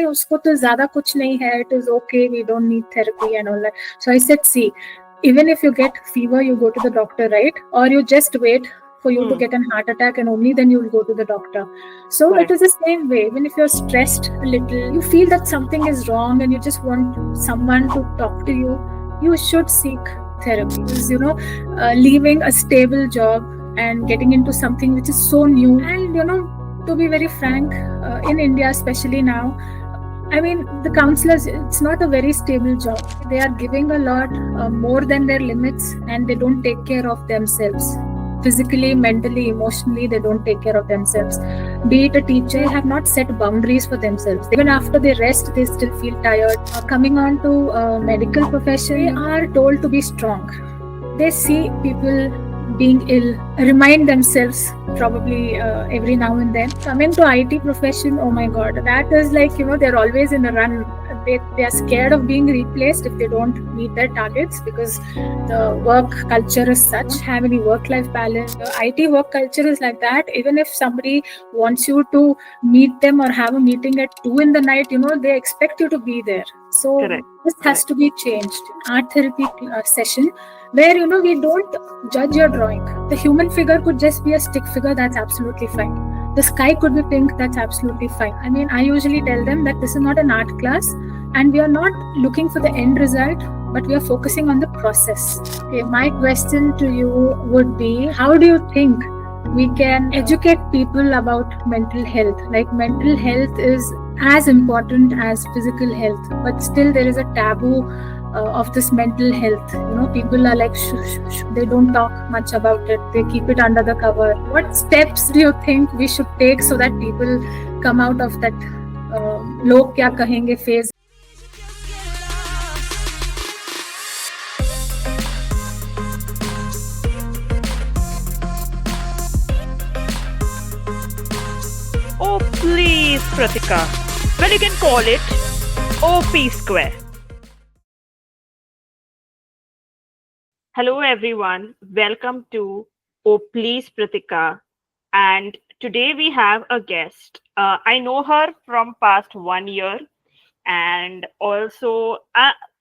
usko to zyada kuch nahi hai, it is okay, we don't need therapy and all that. So I said, see, even if you get fever, you go to the doctor, right? Or you just wait for you to get a heart attack and only then you will go to the doctor. So it is the same way. Even if you're stressed a little, you feel that something is wrong and you just want someone to talk to you, you should seek therapy. Because, leaving a stable job and getting into something which is so new, and to be very frank, in India especially now, I mean, the counselors, it's not a very stable job. They are giving a lot more than their limits, and they don't take care of themselves. Physically, mentally, emotionally, they don't take care of themselves. Be it a teacher, they have not set boundaries for themselves. Even after they rest, they still feel tired. Coming on to medical profession, they are told to be strong. They see people being ill, remind themselves probably every now and then. Coming to IT profession, oh my God, that is like, they're always in a run. They are scared of being replaced if they don't meet their targets, because the work culture is such, have any work-life balance. The IT work culture is like that. Even if somebody wants you to meet them or have a meeting at 2 in the night, they expect you to be there. So this has to be changed. Art therapy session where, we don't judge your drawing. The human figure could just be a stick figure, that's absolutely fine. The sky could be pink, that's absolutely fine. I mean, I usually tell them that this is not an art class and we are not looking for the end result, but we are focusing on the process. Okay, my question to you would be, how do you think we can educate people about mental health? Like, mental health is as important as physical health, but still there is a taboo of this mental health. People are like, they don't talk much about it. They keep it under the cover. What steps do you think we should take so that people come out of that log kya kahenge phase? Oh, please, Pritika. Well, you can call it OP square. Hello, everyone. Welcome to Oh, please, Pritika. And today we have a guest. I know her from past 1 year, and also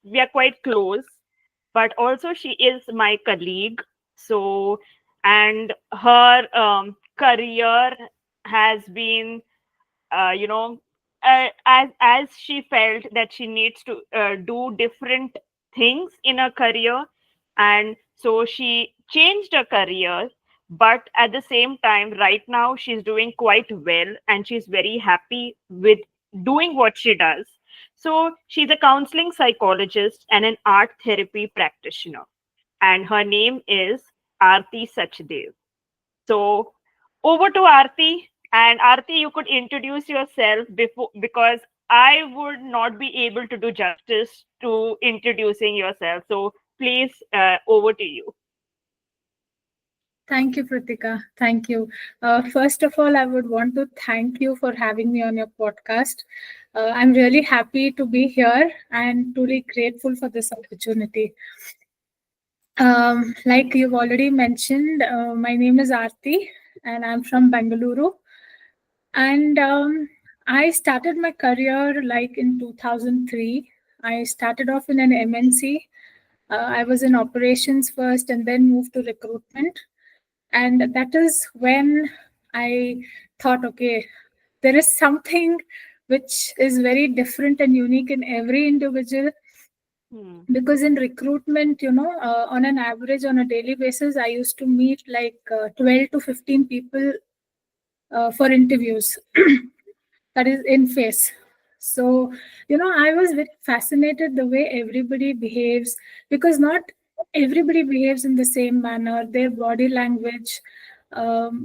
we are quite close. But also she is my colleague. So, and her career has been, as she felt that she needs to do different things in her career, and so she changed her career. But at the same time, right now she's doing quite well and she's very happy with doing what she does. So she's a counseling psychologist and an art therapy practitioner, and her name is Aarthi Sachdev. So over to Aarthi. And Aarthi, you could introduce yourself before, because I would not be able to do justice to introducing yourself. So please, over to you. Thank you, Pritika. Thank you. First of all, I would want to thank you for having me on your podcast. I'm really happy to be here and truly grateful for this opportunity. Like you've already mentioned, my name is Aarthi and I'm from Bengaluru. And I started my career like in 2003. I started off in an MNC. I was in operations first and then moved to recruitment. And that is when I thought, okay, there is something which is very different and unique in every individual. Because in recruitment, on an average, on a daily basis, I used to meet like 12 to 15 people for interviews. That is in face. So, I was very fascinated the way everybody behaves, because not everybody behaves in the same manner, their body language. So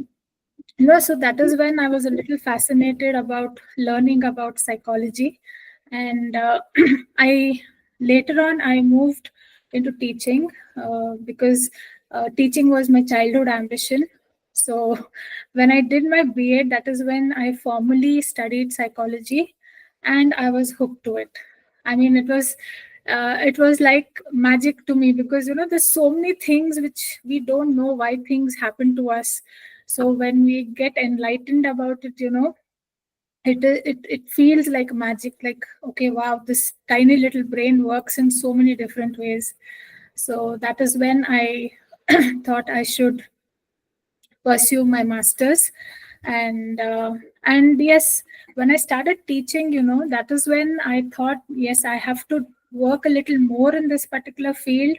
that is when I was a little fascinated about learning about psychology. And I later on, I moved into teaching because teaching was my childhood ambition. So when I did my BA, that is when I formally studied psychology and I was hooked to it. I mean, it was like magic to me, because, there's so many things which we don't know why things happen to us. So when we get enlightened about it, it feels like magic, like, okay, wow, this tiny little brain works in so many different ways. So that is when I thought I should pursue my masters. And yes, when I started teaching, that is when I thought, yes, I have to work a little more in this particular field,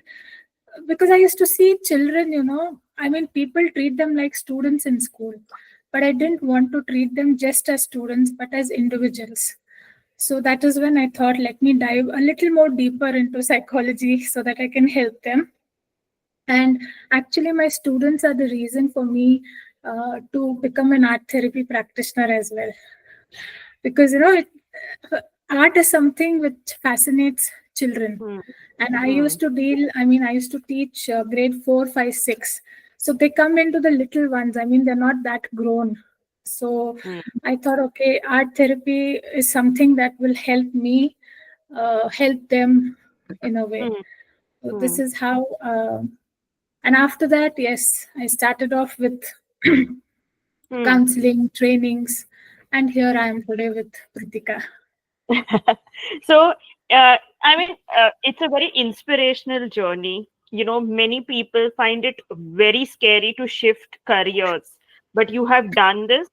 because I used to see children, I mean, people treat them like students in school, but I didn't want to treat them just as students, but as individuals. So that is when I thought, let me dive a little more deeper into psychology so that I can help them. And actually, my students are the reason for me to become an art therapy practitioner as well. Because, art is something which fascinates children. Hmm. And Hmm. I used to teach grade 4, 5, 6. So they come into the little ones. I mean, they're not that grown. So Hmm. I thought, okay, art therapy is something that will help me help them in a way. Hmm. So this Hmm. is how, and after that, yes, I started off with Hmm. counseling, trainings, and here I am today with Pritika. So, I mean, it's a very inspirational journey. Many people find it very scary to shift careers, but you have done this,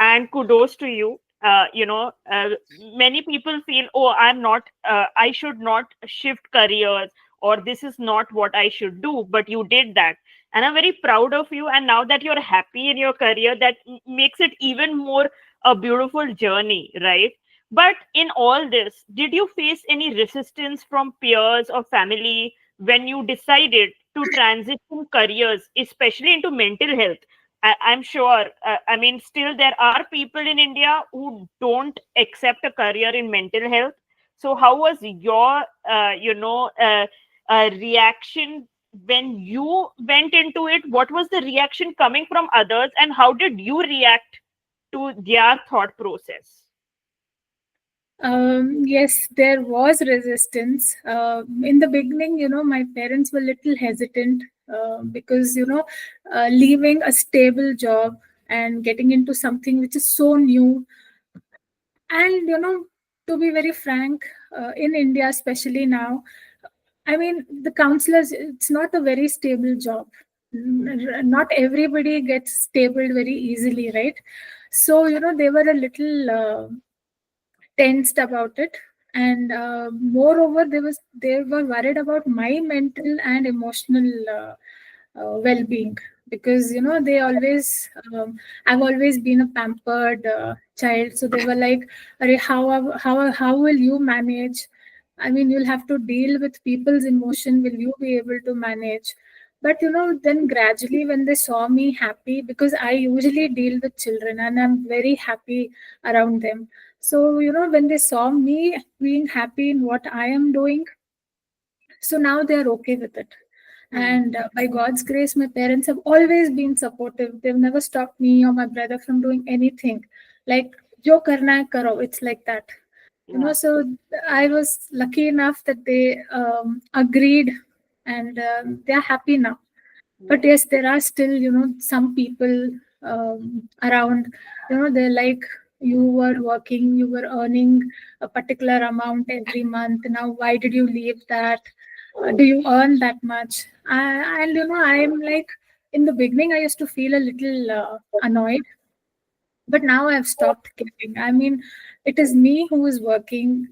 and kudos to you. Many people feel, oh, I should not shift careers, or this is not what I should do, but you did that. And I'm very proud of you. And now that you're happy in your career, that makes it even more a beautiful journey, right? But in all this, did you face any resistance from peers or family when you decided to transition careers, especially into mental health? I'm sure, I mean, still there are people in India who don't accept a career in mental health. So, how was your, reaction when you went into it? What was the reaction coming from others, and how did you react to their thought process? Yes, there was resistance. In the beginning, my parents were little hesitant because, leaving a stable job and getting into something which is so new. And, to be very frank, in India, especially now, I mean, the counselors, it's not a very stable job. Not everybody gets stable very easily, right? So, they were a little tensed about it. And moreover, they were worried about my mental and emotional well-being, because they always I've always been a pampered child. So they were like, "Arey, how will you manage? I mean, you'll have to deal with people's emotion. Will you be able to manage?" But then gradually, when they saw me happy, because I usually deal with children and I'm very happy around them. So, when they saw me being happy in what I am doing, so now they're okay with it. Hmm. And by God's grace, my parents have always been supportive. They've never stopped me or my brother from doing anything. Like, jo karna hai, karo. It's like that. Yeah. So I was lucky enough that they agreed, and they're happy now. But Nice. yes, there are still, some people around, they're like, you were working, you were earning a particular amount every month. Now, why did you leave that? Do you earn that much? And, I'm like, in the beginning, I used to feel a little annoyed, but now I've stopped caring. I mean, it is me who is working.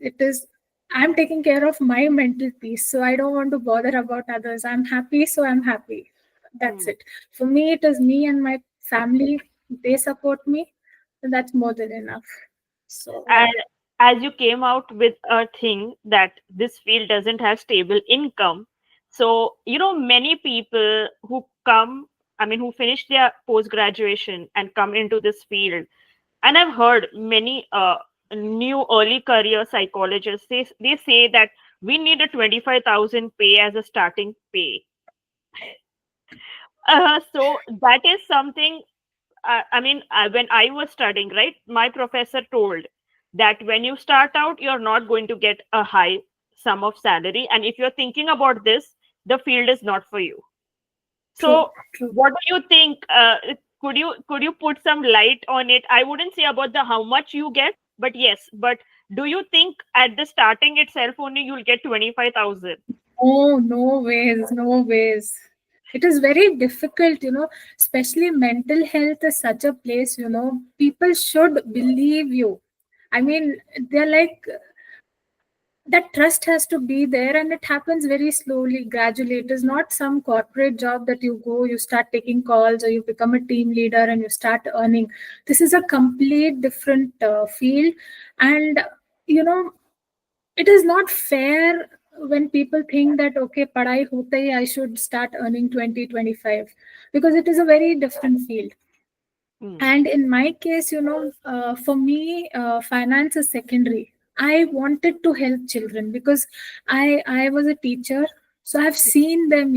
I'm taking care of my mental peace. So I don't want to bother about others. I'm happy, so I'm happy. That's Hmm. it. For me, it is me and my family. They support me. And that's more than enough. So, yeah. And as you came out with a thing that this field doesn't have stable income, so many people who come, I mean, who finish their post graduation and come into this field, and I've heard many new early career psychologists, they say that we need a 25,000 pay as a starting pay. So that is something, I mean, when I was studying, right, my professor told that when you start out, you're not going to get a high sum of salary. And if you're thinking about this, the field is not for you. True, So, true. what do you think? could you put some light on it? I wouldn't say about the how much you get, but yes, but do you think at the starting itself only you'll get 25,000? Oh, no ways, no ways. It is very difficult, especially mental health is such a place, people should believe you. I mean, they're like, that trust has to be there, and it happens very slowly, gradually. It is not some corporate job that you go, you start taking calls, or you become a team leader and you start earning. This is a complete different field. And, you know, it is not fair when people think that okay, padai hota hi, I should start earning 20, 25, because it is a very different field. Hmm. And in my case, for me, finance is secondary. I wanted to help children because I was a teacher, so I've seen them,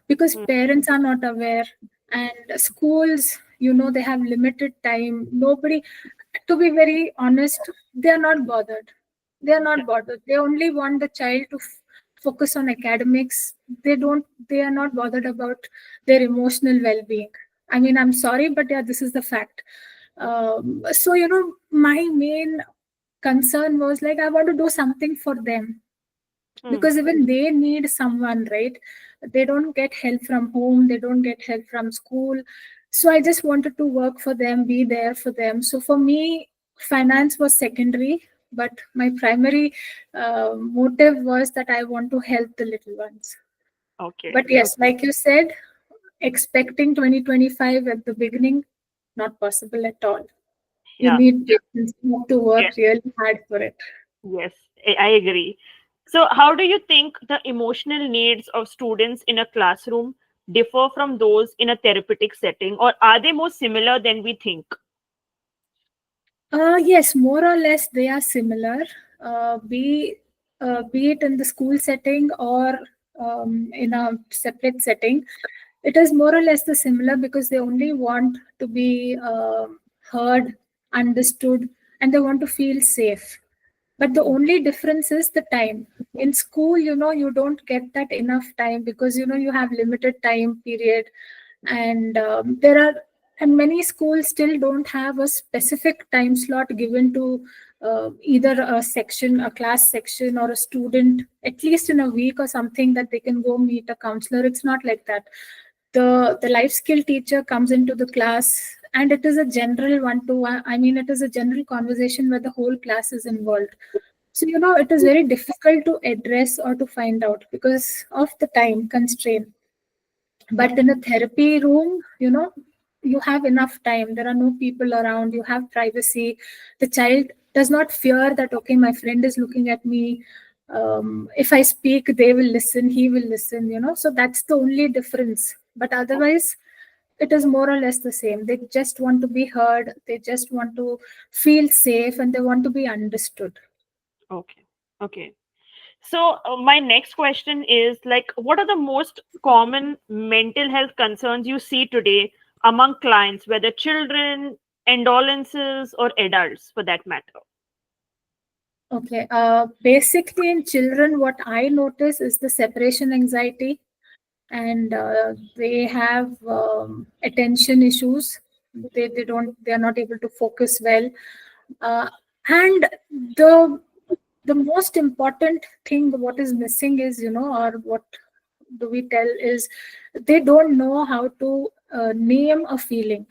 because Hmm. parents are not aware, and schools, they have limited time. Nobody, to be very honest, they are not bothered. They are Yeah. not bothered. They only want the child to focus on academics. They are not bothered about their emotional well-being. I mean, I'm sorry, but yeah, this is the fact. So, my main concern was like, I want to do something for them, Hmm. because even they need someone, right? They don't get help from home, they don't get help from school. So, I just wanted to work for them, be there for them. So, for me, finance was secondary, but my primary motive was that I want to help the little ones. Okay. But yes, like you said, expecting 2025 at the beginning, not possible at all. You Yeah. need patience. You have to Yes. work really hard for it. Yes. I agree. So, how do you think the emotional needs of students in a classroom differ from those in a therapeutic setting, or are they more similar than we think? Yes, more or less they are similar. Be it in the school setting or in a separate setting, it is more or less the similar, because they only want to be heard, understood, and they want to feel safe. But the Hmm. only difference is the time. In school, you don't get that enough time, because you have limited time period, and and many schools still don't have a specific time slot given to either a section, a class section, or a student, at least in a week or something, that they can go meet a counselor. It's not like that. The life skill teacher comes into the class, and it is a general one to one. I mean, it is a general conversation where the whole class is involved. So, it is very difficult to address or to find out because of the time constraint. But in a therapy room, you have enough time. There are no people around. You have privacy. The child does not fear that, okay, my friend is looking at me. If I speak, they will listen, he will listen, So that's the only difference. But otherwise, it is more or less the same. They just want to be heard. They just want to feel safe, and they want to be understood. Okay. Okay. So, my next question is like, what are the most common mental health concerns you see today among clients, whether children, adolescents, or adults for that matter? Okay. Basically, in children, what I notice is the separation anxiety, and they have attention issues. They are not able to focus well, and the the most important thing what is missing is, or what do we tell is, they don't know how to name a feeling.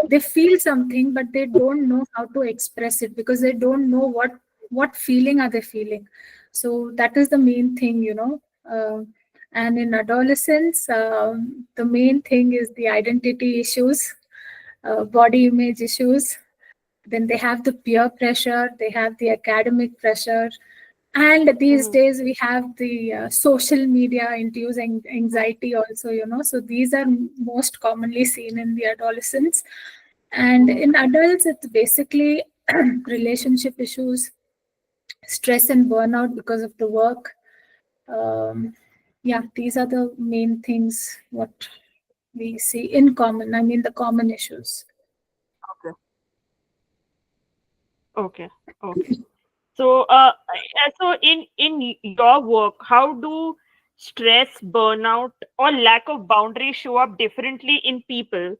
They feel something, but they don't know how to express it, because they don't know what feeling are they feeling. So that is the main thing, and in adolescence, the main thing is the identity issues, body image issues. Then they have the peer pressure, they have the academic pressure, and these Hmm. days we have the social media induced anxiety also, So these are most commonly seen in the adolescents. And Hmm. in adults, it's basically relationship issues, stress and burnout because of the work. Um, yeah, these are the main things what we see in common. I mean, the common issues. Okay. Okay. Okay. So, so in your work, how do stress, burnout, or lack of boundaries show up differently in people?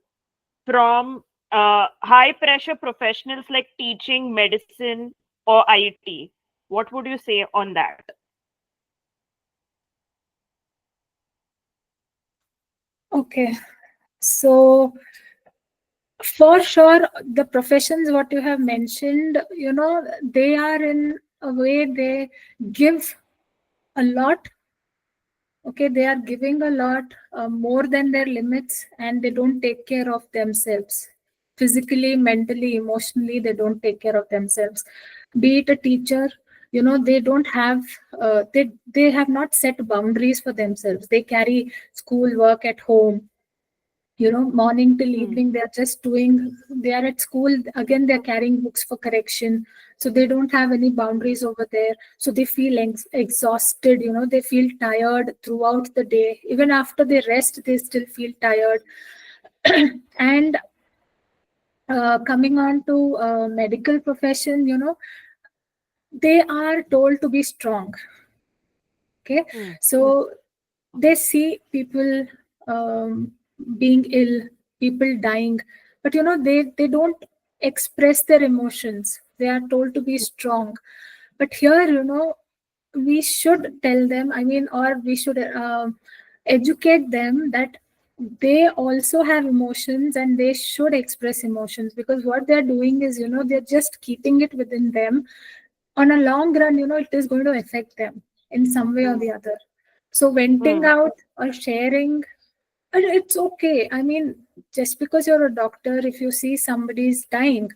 from high pressure professionals like teaching, medicine, or IT? What would you say on that? Okay, so for sure, the professions what you have mentioned, they are in a way they give a lot. Okay, they are giving a lot more than their limits, and they don't take care of themselves physically, mentally, emotionally. They don't take care of themselves. Be it a teacher, they don't have they have not set boundaries for themselves. They carry school work at home, morning till Hmm. evening. They are just doing, they are at school again, they're carrying books for correction. So they don't have any boundaries over there, so they feel exhausted. They feel tired throughout the day. Even after they rest, they still feel tired. And coming on to medical profession, they are told to be strong. Okay, Hmm. so they see people um, being ill, people dying, but they don't express their emotions. They are told to be strong. But here, we should tell them, I mean, or we should educate them that they also have emotions and they should express emotions, because what they're doing is, they're just keeping it within them. On a long run, it is going to affect them in some way or Hmm. the other. So venting Hmm. out or sharing, it's okay. I mean, just because you're a doctor, if you see somebody's dying,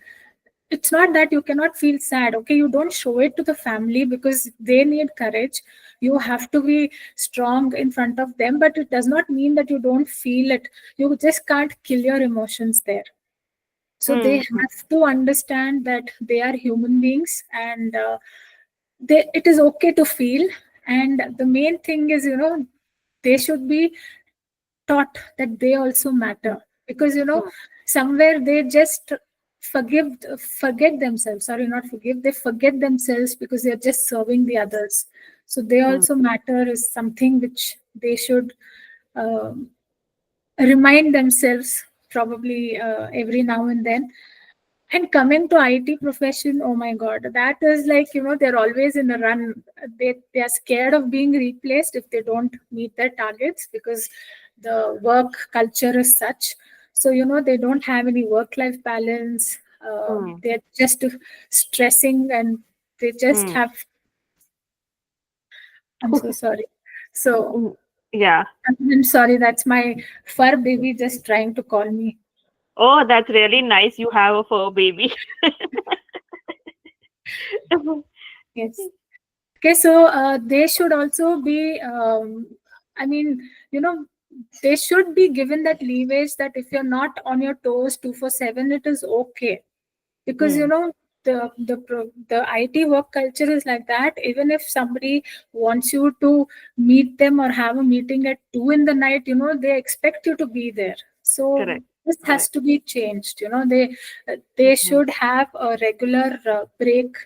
it's not that you cannot feel sad. Okay, you don't show it to the family because they need courage. You have to be strong in front of them, but it does not mean that you don't feel it. You just can't kill your emotions there. So they Hmm. have to understand that they are human beings, and it is okay to feel. And the main thing is, they should be taught that they also matter, because Hmm. somewhere they just forgive forget themselves. Sorry, not forgive, they forget themselves because they're just serving the others. So they Hmm. also matter is something which they should um, remind themselves, probably every now and then. And coming to IT profession, oh my God, that is like, they're always in a run. They are scared of being replaced if they don't meet their targets, because the work culture is such. So, they don't have any work-life balance. Hmm. They're just stressing, and they just Hmm. have, I'm so sorry. So, Hmm. Yeah. I'm sorry, that's my fur baby just trying to call me. Oh, that's really nice. You have a fur baby. Yes. Okay, so they should also be, I mean, they should be given that leewage that if you're not on your toes 247, it is okay. Because, Hmm. the IT work culture is like that. Even if somebody wants you to meet them or have a meeting at 2 in the night, they expect you to be there. So Correct. this has Correct. to be changed. They Hmm. should have a regular break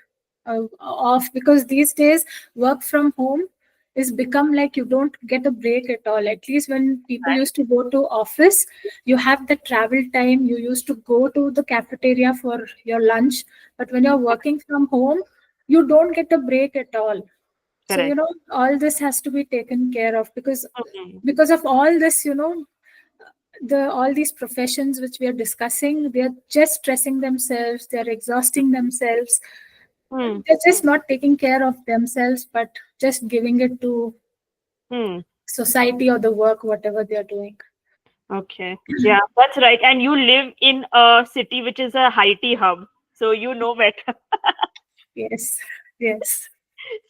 off, because these days work from home is become like you don't get a break at all. At least when people Right. used to go to office, you have the travel time, you used to go to the cafeteria for your lunch. But when you're working from home, you don't get a break at all. So Correct. all this has to be taken care of, because Hmm. of all this, the all these professions which we are discussing, they are just stressing themselves, they are exhausting themselves. Hmm. They're just not taking care of themselves, but just giving it to Hmm. society or the work, whatever they're doing. Okay. Yeah, that's right. And you live in a city which is a high tea hub, so you know better. Yes, yes.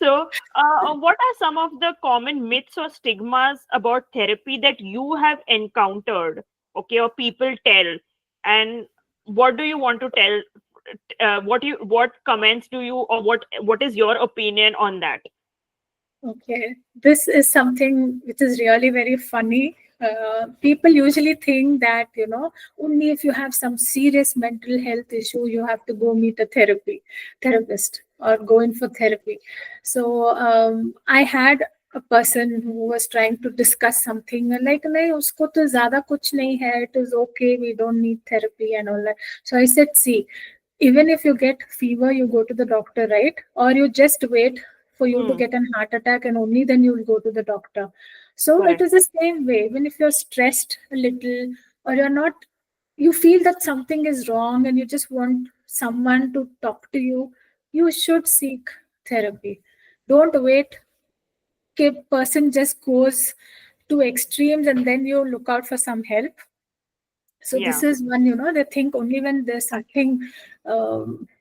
So, what are some of the common myths or stigmas about therapy that you have encountered, okay, or people tell? And what do you want to tell? What comments do you, or what is your opinion on that? Okay, this is something which is really very funny. People usually think that, only if you have some serious mental health issue, you have to go meet a therapist or go in for therapy. So I had a person who was trying to discuss something and like nahi usko to zyada kuch nahi hai, it is okay, we don't need therapy and all that. So I said, see, even if you get fever you go to the doctor, right? Or you just wait for you to Hmm. get an heart attack and only then you will go to the doctor. So it Correct. is the same way. Even if you're stressed a little, or you're not, you feel that something is wrong and you just want someone to talk to you, you should seek therapy. Don't wait person just goes to extremes and then you look out for some help. So this Yeah. is one, they think only when there's something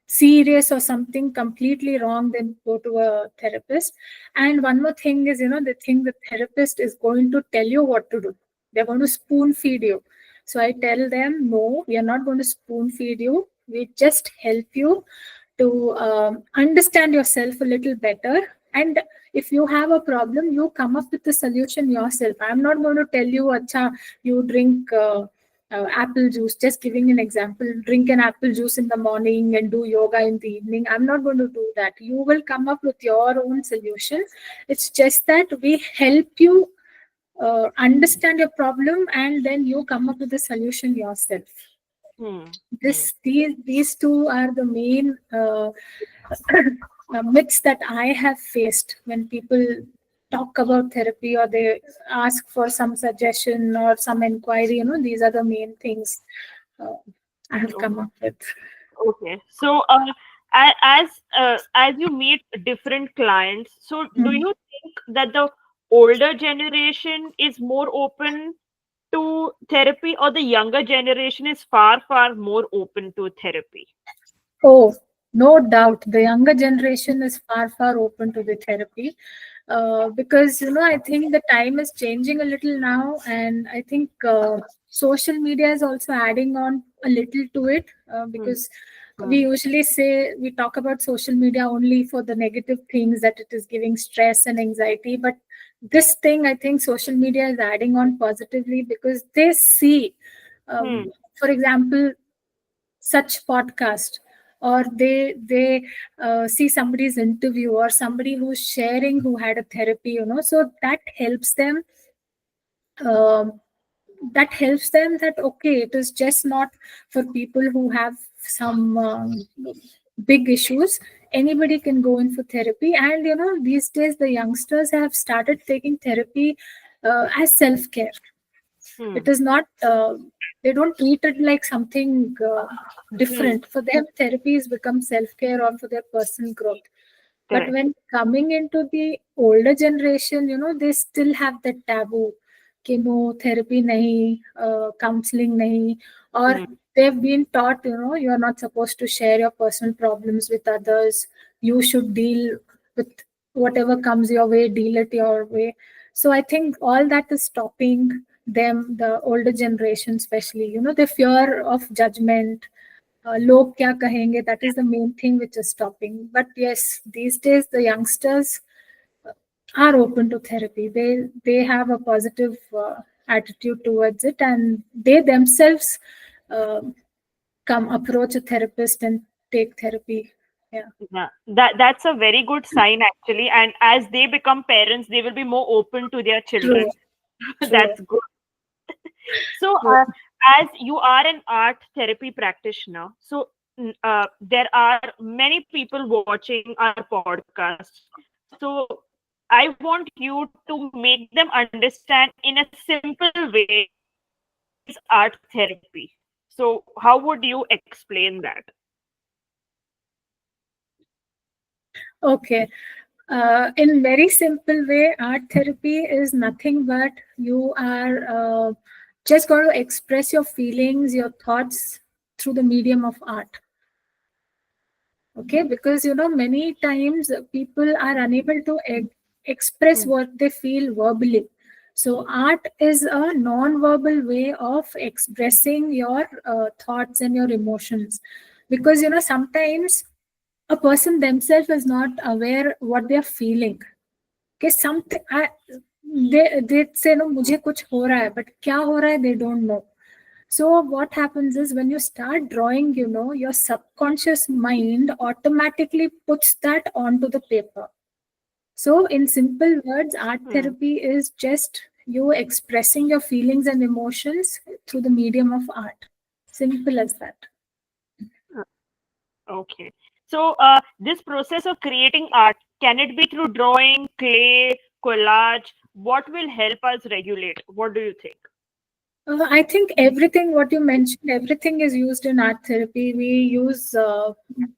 serious or something completely wrong, then go to a therapist. And one more thing is, they think the therapist is going to tell you what to do. They're going to spoon feed you. So I tell them, no, we are not going to spoon feed you. We just help you to understand yourself a little better. And if you have a problem, you come up with the solution yourself. I'm not going to tell you, Acha, you drink apple juice. Just giving an example, drink an apple juice in the morning and do yoga in the evening. I'm not going to do that. You will come up with your own solution. It's just that we help you understand your problem and then you come up with the solution yourself. Hmm. Hmm. These two are the main myths that I have faced when people talk about therapy or they ask for some suggestion or some inquiry. These are the main things uh, I have come up with. Okay. So, as you meet different clients, so do Mm. you think that the older generation is more open to therapy, or the younger generation is far, far more open to therapy? Oh, no doubt. The younger generation is far, far open to the therapy because, I think the time is changing a little now. And I think social media is also adding on a little to it Hmm. because we Hmm. usually say we talk about social media only for the negative things that it is giving stress and anxiety. But this thing, I think social media is adding on positively because they see, Hmm. for example, such podcast, or they see somebody's interview or somebody who's sharing who had a therapy, so um, that helps them that okay, it is just not for people who have some big issues. Anybody can go in for therapy. And these days the youngsters have started taking therapy as self care. Hmm. It is not, they don't treat it like something Hmm. different. For them, therapy has become self care or for their personal growth. But Correct. when coming into the older generation, they still have that taboo. कि no, therapy nahi, counseling nahi, or Hmm. they've been taught, you're not supposed to share your personal problems with others. You should deal with whatever comes your way, deal it your way. So I think all that is stopping them, the older generation especially, the fear of judgment, log kya kahenge, that is the main thing which is stopping. But yes, these days the youngsters are open to therapy. They have a positive attitude towards it, and they themselves uh, come approach a therapist and take therapy. Yeah, Yeah, that's a very good sign actually. And as they become parents, they will be more open to their true, children. true, That's good. So, true. as you are an art therapy practitioner, so there are many people watching our podcast. So, I want you to make them understand in a simple way what is art therapy. So, how would you explain that? Okay. In very simple way, art therapy is nothing but you are just going to express your feelings, your thoughts through the medium of art. Okay, because many times people are unable to express Hmm. what they feel verbally. So art is a non-verbal way of expressing your thoughts and your emotions, because sometimes a person themselves is not aware what they are feeling. Okay, something they say no, मुझे कुछ हो रहा है, but क्या हो रहा है they don't know. So what happens is when you start drawing, your subconscious mind automatically puts that onto the paper. So, in simple words, art Hmm. therapy is just you expressing your feelings and emotions through the medium of art. Simple as that. Okay. So, this process of creating art, can it be through drawing, clay, collage? What will help us regulate? What do you think? I think everything what you mentioned, everything is used in art therapy. We use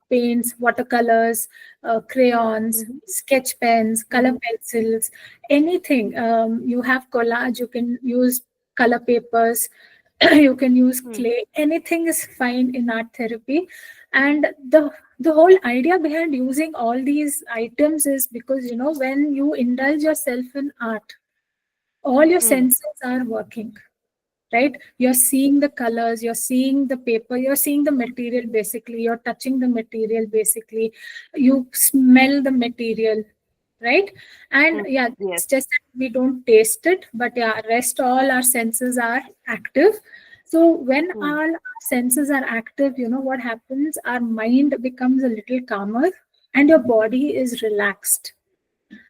paints, watercolors, crayons, Mm-hmm. sketch pens, color Mm-hmm. pencils, anything. You have collage, you can use color papers, you can use clay. Anything is fine in art therapy. And the whole idea behind using all these items is because, when you indulge yourself in art, all your Hmm. senses are working, right? You're seeing the colors, you're seeing the paper, you're seeing the material, basically you're touching the material, basically you smell the material, right? And Hmm. yeah, Yes. it's just that we don't taste it, but yeah, rest all our senses are active. So when Hmm. all our senses are active, what happens, our mind becomes a little calmer and your body is relaxed,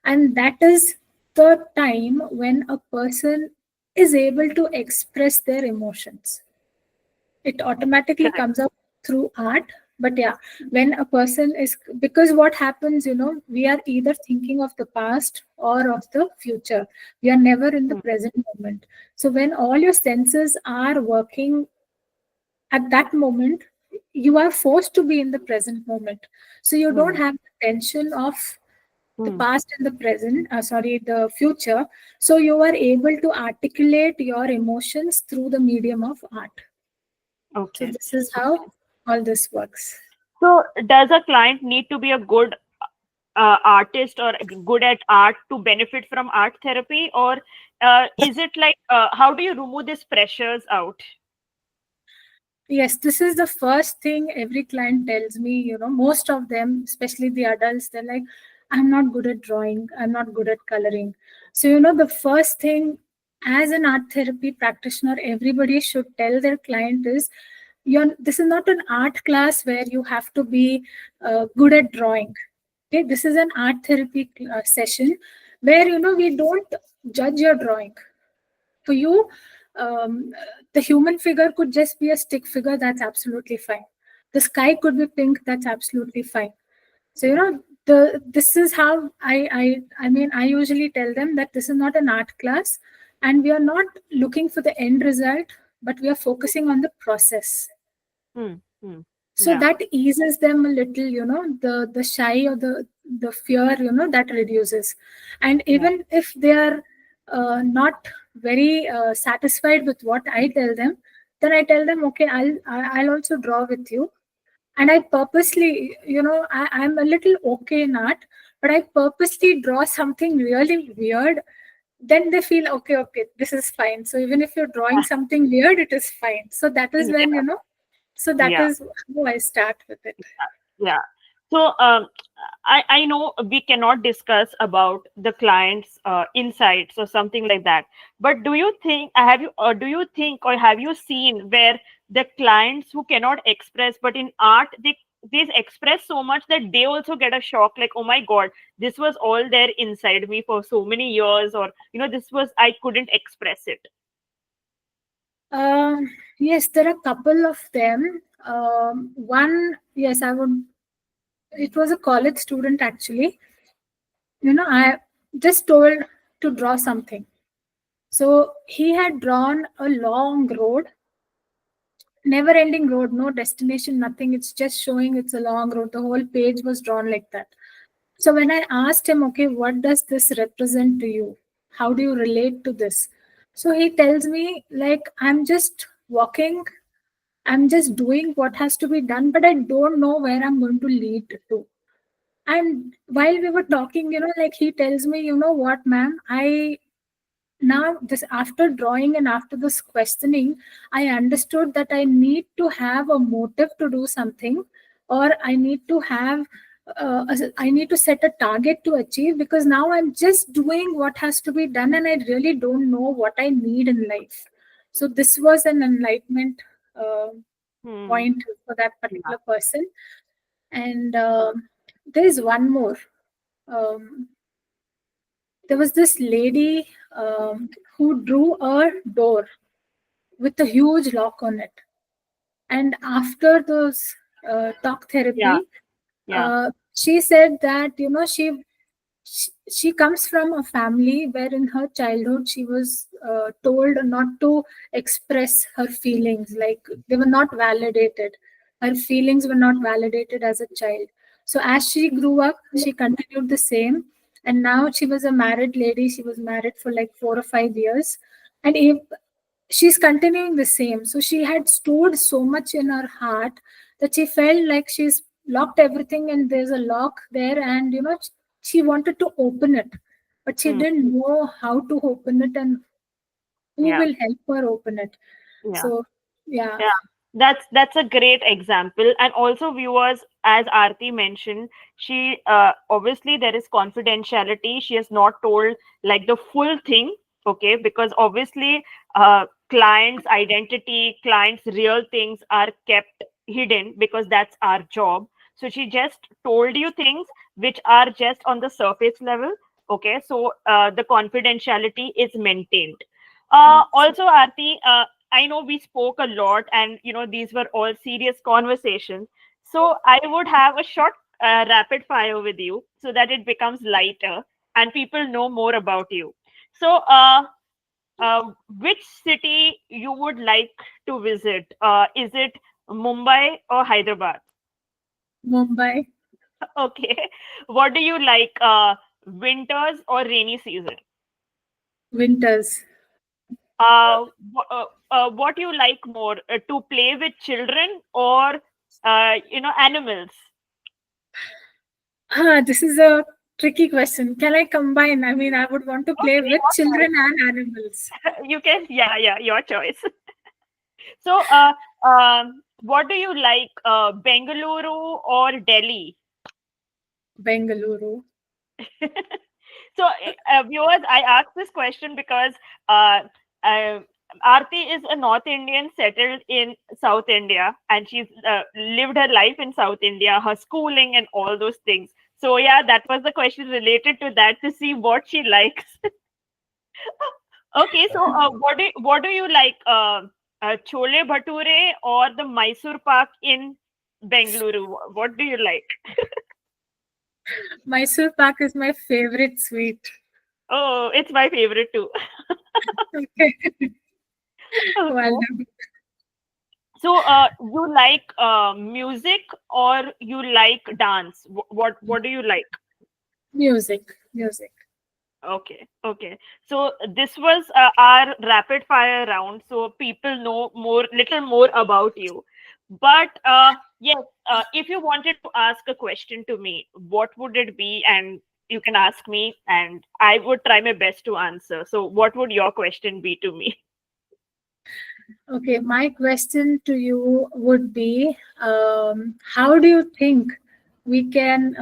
and that is the time when a person is able to express their emotions. It automatically Correct. comes up through art. But yeah, when a person is, because what happens, we are either thinking of the past or of the future. We are never in the Hmm. present moment. So when all your senses are working at that moment, you are forced to be in the present moment. So you don't Hmm. have the tension of the Hmm. past and the present, the future. So you are able to articulate your emotions through the medium of art. So Okay. this is how Okay. all this works. So, does a client need to be a good artist or good at art to benefit from art therapy, or is it like how do you remove these pressures out? Yes, this is the first thing every client tells me. Most of them, especially the adults, they're like, I'm not good at drawing, I'm not good at coloring. So, the first thing as an art therapy practitioner, everybody should tell their client is, this is not an art class where you have to be good at drawing. Okay, this is an art therapy session where, we don't judge your drawing. For you, the human figure could just be a stick figure, that's absolutely fine. The sky could be pink, that's absolutely fine. So, this is how I usually tell them that this is not an art class, and we are not looking for the end result, but we are focusing on the process. Hmm. Hmm. So Yeah. that eases them a little, the shy or the fear, that reduces. And Yeah. even if they are not very satisfied with what I tell them, then I tell them, okay, I'll also draw with you. And I purposely, I'm a little okay in art, but I purposely draw something really weird. Then they feel, okay, this is fine. So even if you're drawing something weird, it is fine. So that is when, Yeah. so that Yeah. is how I start with it. Yeah. So I know we cannot discuss about the client's insights or something like that. But do you think have you do you think or have you seen where the clients who cannot express, but in art they express so much that they also get a shock, like, oh my god, this was all there inside me for so many years, or this was, I couldn't express it. Yes, there are a couple of them. One, yes, I would. It was a college student actually. I just told to draw something. So he had drawn a long road, never ending road, no destination, nothing. It's just showing it's a long road. The whole page was drawn like that. So when I asked him, okay, what does this represent to you? How do you relate to this? So he tells me, like, I'm just walking, I'm just doing what has to be done, but I don't know where I'm going to lead to. And while we were talking, like he tells me, you know what, ma'am, I now this after drawing and after this questioning, I understood that I need to have a motive to do something, or I need to have I need to set a target to achieve, because now I'm just doing what has to be done and I really don't know what I need in life. So this was an enlightenment uh, Hmm. point for that Yeah. particular person. And there's one more. Um, there was this lady who drew a door with a huge lock on it. And after those talk Yeah. therapy, Yeah. she said that, she comes from a family where in her childhood she was told not to express her feelings, like they were not validated. Her feelings were not validated as a child. So as she grew up, she continued the same. And now she was a married lady. She was married for like 4 or 5 years. And if she's continuing the same. So she had stored so much in her heart that she felt like she's locked everything and there's a lock there, and she wanted to open it, but she Hmm. didn't know how to open it and who Yeah. will help her open it. Yeah. So yeah. Yeah, that's a great example. And also, viewers, as Aarti mentioned, she obviously there is confidentiality. She has not told like the full thing, okay? Because obviously, clients' identity, clients' real things are kept hidden because that's our job. So she just told you things which are just on the surface level, okay? So the confidentiality is maintained. Also, Aarti, I know we spoke a lot, and these were all serious conversations. So I would have a short rapid fire with you so that it becomes lighter and people know more about you. So, which city you would like to visit? Is it Mumbai or Hyderabad? Mumbai. Okay. What do you like, winters or rainy season? Winters. What you like more, to play with children or animals? This is a tricky question. Can I combine? I mean, I would want to play Okay, with your children choice. and animals. You can, yeah, yeah, your choice. So, what do you like, Bengaluru or Delhi? Bengaluru. So, viewers, I asked this question because uh, uh, Aarti is a North Indian settled in South India, and she's lived her life in South India, her schooling and all those things. So, yeah, that was the question related to that, to see what she likes. Okay, so what do you like, chole bhature or the Mysore Pak in Bengaluru? What do you like? Mysore Pak is my favorite sweet. Oh, it's my favorite too. Okay. Well Okay. done. So, you like music or you like dance? What do you like? Music. Music. Okay, okay. So this was our rapid fire round, so people know little more about you. But yes, if you wanted to ask a question to me, what would it be? And you can ask me, and I would try my best to answer. So, what would your question be to me? Okay, my question to you would be, how do you think we can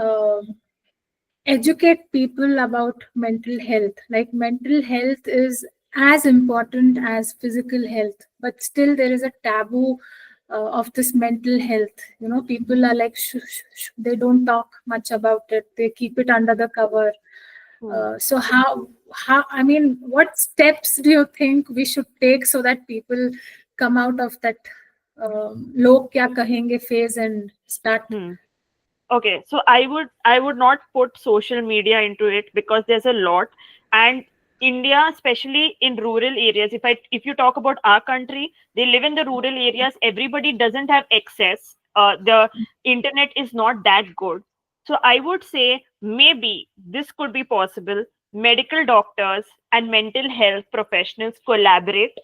educate people about mental health? Like, mental health is as important as physical health, but still there is a taboo of this mental health. People are like, they don't talk much about it, they keep it under the cover. Hmm. So how I mean, what steps do you think we should take so that people come out of that log kya kahenge phase and start? Hmm. Okay, so I would not put social media into it because there's a lot. And India, especially in rural areas, if you talk about our country, they live in the rural areas. Everybody doesn't have access. The internet is not that good. So I would say maybe this could be possible. Medical doctors and mental health professionals collaborate,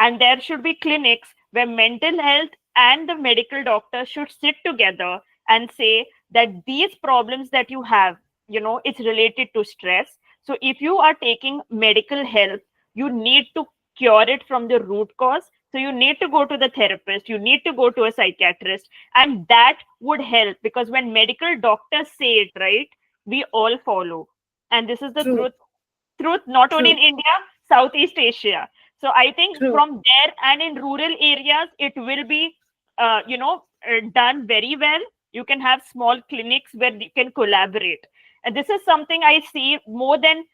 and there should be clinics where mental health and the medical doctor should sit together and say that these problems that you have, it's related to stress. So if you are taking medical help, you need to cure it from the root cause. So you need to go to the therapist, you need to go to a psychiatrist, and that would help, because when medical doctors say it, right, we all follow. And this is the True, truth not only true, in India, Southeast Asia. So I think true, from there and in rural areas, it will be, done very well. You can have small clinics where you can collaborate. And this is something I see more than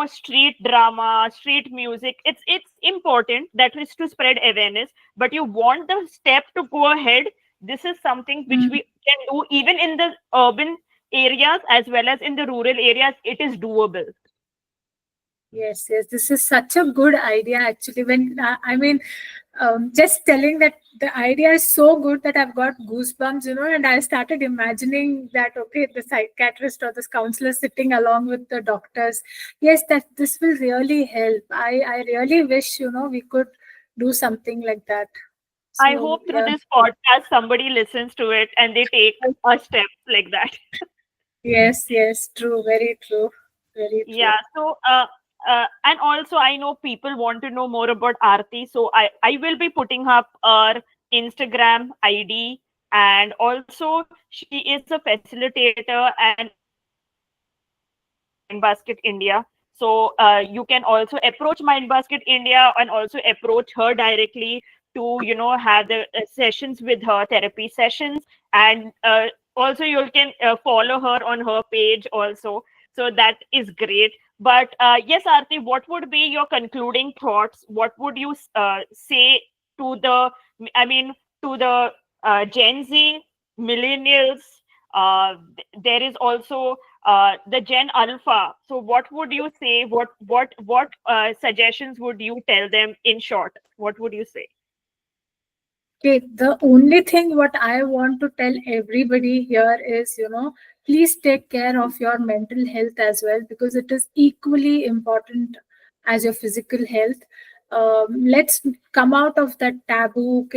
street drama, street music. It's important, that is to spread awareness, but you want the step to go ahead. This is something which Mm. we can do even in the urban areas as well as in the rural areas. It is doable. Yes, yes, this is such a good idea actually. When I mean, just telling that the idea is so good that I've got goosebumps, and I started imagining that, okay, the psychiatrist or this counselor sitting along with the doctors. Yes, that this will really help. I really wish, we could do something like that. I So, hope through yeah, this podcast somebody listens to it and they take a step like that. yes, yes, true, very true, very Yeah. true. So, and also I know people want to know more about Aarti. So I will be putting up our Instagram ID, and also she is a facilitator and also a coordinator for MindBasket India. So you can also approach MindBasket India and also approach her directly to have the sessions with her, therapy sessions, and also you can follow her on her page also. So that is great. But yes, Aarti, what would be your concluding thoughts? What would you say to the, I mean, to the Gen Z, millennials? There is also the Gen Alpha. So, what would you say? What suggestions would you tell them in short? What would you say? Okay, the only thing what I want to tell everybody here is, please take care of your mental health as well, because it is equally important as your physical health. Let's come out of that taboo.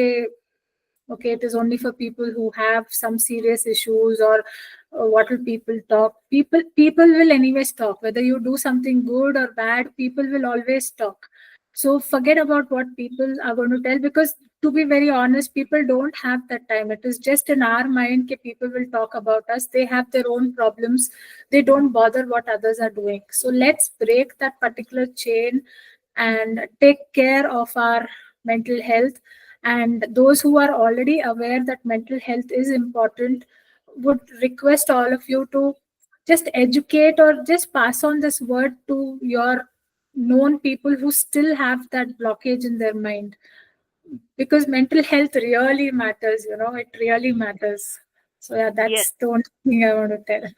Okay, it is only for people who have some serious issues, or what will people talk. People will anyways talk, whether you do something good or bad. People will always talk. So forget about what people are going to tell, because to be very honest, people don't have that time. It is just in our mind that people will talk about us. They have their own problems. They don't bother what others are doing. So let's break that particular chain and take care of our mental health. And those who are already aware that mental health is important, would request all of you to just educate or just pass on this word to your known people who still have that blockage in their mind, because mental health really matters, it really matters. So yeah, Yes. that's the only thing I want to tell.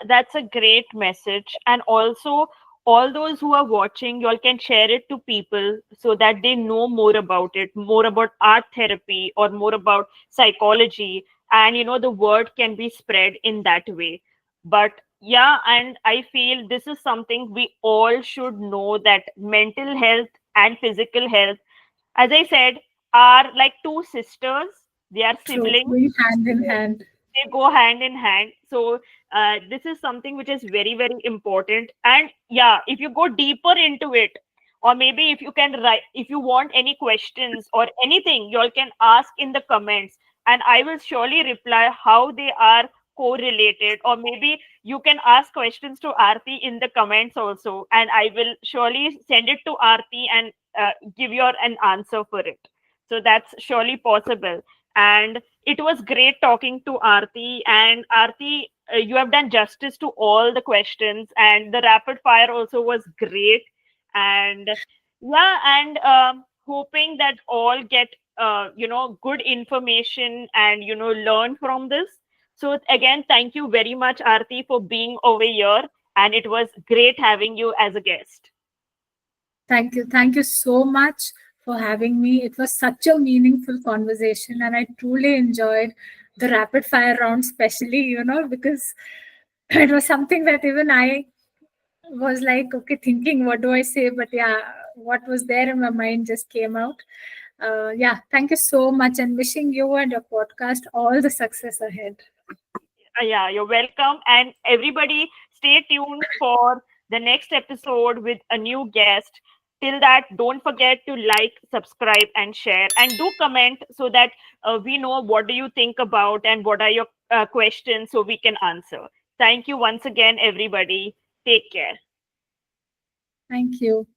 That's a great message. And also, all those who are watching, you all can share it to people so that they know more about it, more about art therapy or more about psychology, and the word can be spread in that way. But yeah, and I feel this is something we all should know, that mental health and physical health, as I said, are like two sisters. They are True, siblings. going hand in hand. They go hand in hand. So this is something which is very, very important. And yeah, if you go deeper into it, or maybe if you can write, if you want any questions or anything, you all can ask in the comments, and I will surely reply how they are correlated. Or maybe you can ask questions to Aarti in the comments also, and I will surely send it to Aarti and give you an answer for it. So that's surely possible. And it was great talking to Aarti. And Aarti, you have done justice to all the questions, and the rapid fire also was great. And yeah, and hoping that all get good information and learn from this. So again, thank you very much, Aarti, for being over here, and it was great having you as a guest. Thank you. Thank you so much for having me. It was such a meaningful conversation, and I truly enjoyed the rapid fire round, especially, because it was something that even I was like, okay, thinking, what do I say? But yeah, what was there in my mind just came out. Yeah, thank you so much, and wishing you and your podcast all the success ahead. Yeah, you're welcome. And everybody, stay tuned for the next episode with a new guest. Till that, don't forget to like, subscribe, and share. And do comment so that we know what do you think about and what are your questions so we can answer. Thank you once again, everybody. Take care. Thank you.